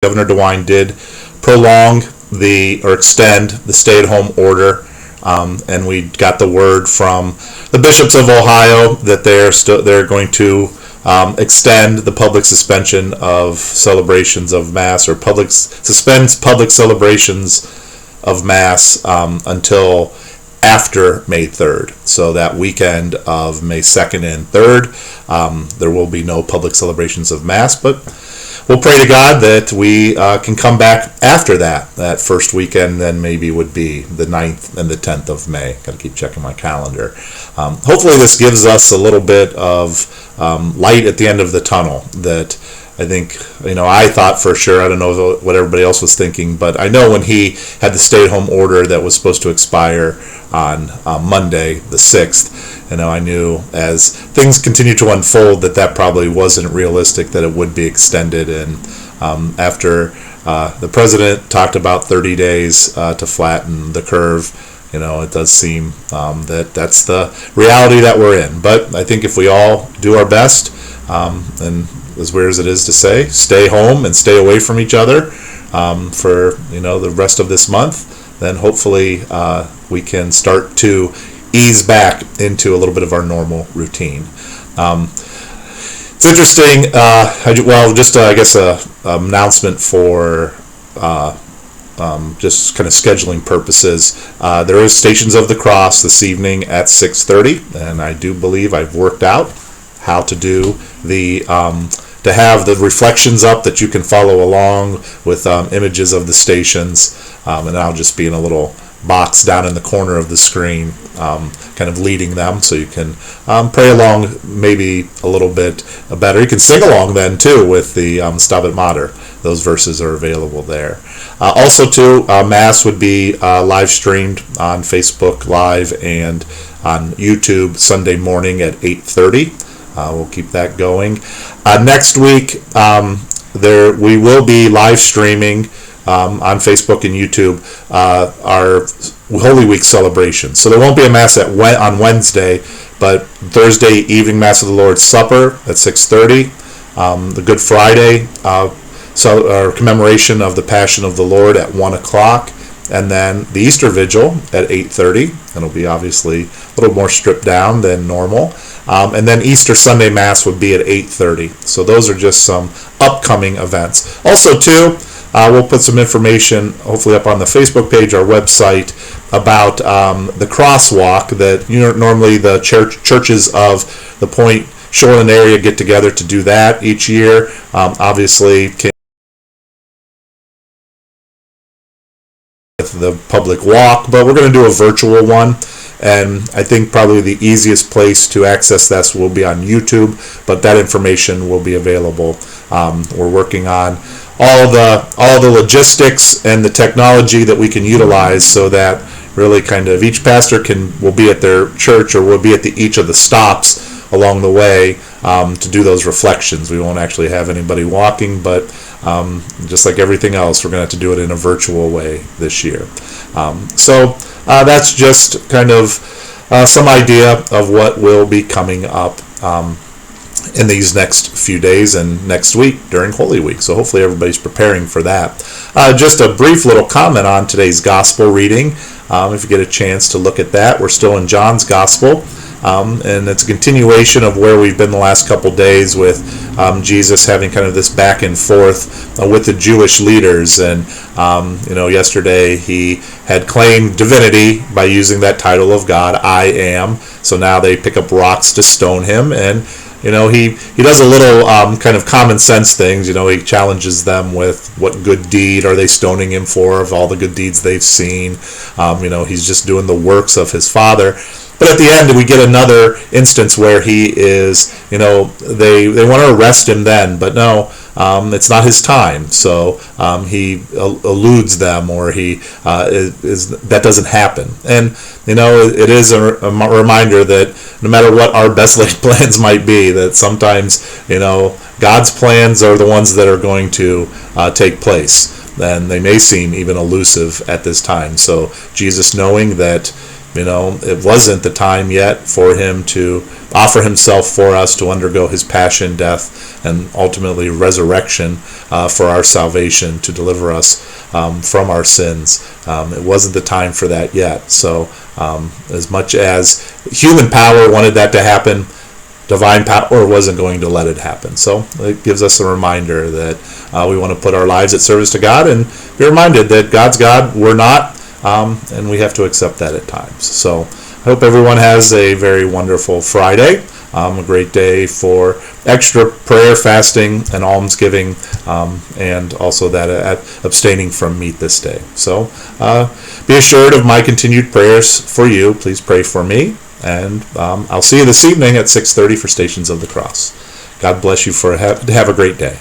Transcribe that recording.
Governor DeWine did prolong or extend the stay-at-home order, and we got the word from the bishops of Ohio that they're going to extend the public suspension of celebrations of Mass, or suspends public celebrations of Mass until after May 3rd. So that weekend of May 2nd and 3rd, there will be no public celebrations of Mass, but we'll pray to God that we can come back after that first weekend. Then maybe would be the 9th and the 10th of May. Got to keep checking my calendar. Hopefully this gives us a little bit of light at the end of the tunnel. That I think, I thought for sure, I don't know what everybody else was thinking, but I know when he had the stay-at-home order that was supposed to expire on Monday, the 6th, I knew as things continued to unfold that probably wasn't realistic, that it would be extended. And after the president talked about 30 days to flatten the curve, it does seem that's the reality that we're in. But I think if we all do our best, and as weird as it is to say, stay home and stay away from each other for the rest of this month, then hopefully we can start to ease back into a little bit of our normal routine. It's interesting. I guess a announcement for just kind of scheduling purposes. There is Stations of the Cross this evening at 6:30, and I do believe I've worked out how to do to have the reflections up that you can follow along with images of the stations, and I'll just be in a little box down in the corner of the screen, kind of leading them, so you can pray along maybe a little bit better. You can sing along then too with the Stabat Mater. Those verses are available there. Also too, Mass would be live streamed on Facebook Live and on YouTube Sunday morning at 8:30. We'll keep that going. Next week, we will be live streaming on Facebook and YouTube our Holy Week celebration. So there won't be a Mass on Wednesday, but Thursday evening Mass of the Lord's Supper at 6:30. The Good Friday commemoration of the Passion of the Lord at 1 o'clock. And then the Easter Vigil at 8:30. It'll be obviously a little more stripped down than normal. And then Easter Sunday Mass would be at 8:30. So those are just some upcoming events. Also, too, we'll put some information, hopefully, up on the Facebook page, our website, about the crosswalk that normally the churches of the Point Shoreland area get together to do that each year. Obviously, with the public walk, but we're going to do a virtual one. And I think probably the easiest place to access this will be on YouTube, but that information will be available. We're working on all the logistics and the technology that we can utilize, so that really kind of each pastor will be at their church, or will be at each of the stops along the way to do those reflections. We won't actually have anybody walking, but just like everything else, we're going to have to do it in a virtual way this year. So that's just kind of some idea of what will be coming up in these next few days and next week during Holy Week. So hopefully everybody's preparing for that. Just a brief little comment on today's Gospel reading. If you get a chance to look at that, we're still in John's Gospel. And it's a continuation of where we've been the last couple days, with Jesus having kind of this back and forth with the Jewish leaders. And yesterday he had claimed divinity by using that title of God, I am. So now they pick up rocks to stone him, and he does a little kind of common sense things. He challenges them with what good deed are they stoning him for, of all the good deeds they've seen. He's just doing the works of his Father. But at the end, we get another instance where he is, they want to arrest him then, but no, it's not his time. So he eludes them, or that doesn't happen. And it is a reminder that no matter what our best laid plans might be, that sometimes God's plans are the ones that are going to take place, and they may seem even elusive at this time. So Jesus, knowing that It wasn't the time yet for him to offer himself for us, to undergo his passion, death, and ultimately resurrection for our salvation, to deliver us from our sins. It wasn't the time for that yet. So as much as human power wanted that to happen, divine power wasn't going to let it happen. So it gives us a reminder that we want to put our lives at service to God and be reminded that God's God, we're not, and we have to accept that at times. So I hope everyone has a very wonderful Friday, a great day for extra prayer, fasting, and almsgiving, and also that abstaining from meat this day. So be assured of my continued prayers for you. Please pray for me, and I'll see you this evening at 6:30 for Stations of the Cross. God bless you. Have a great day.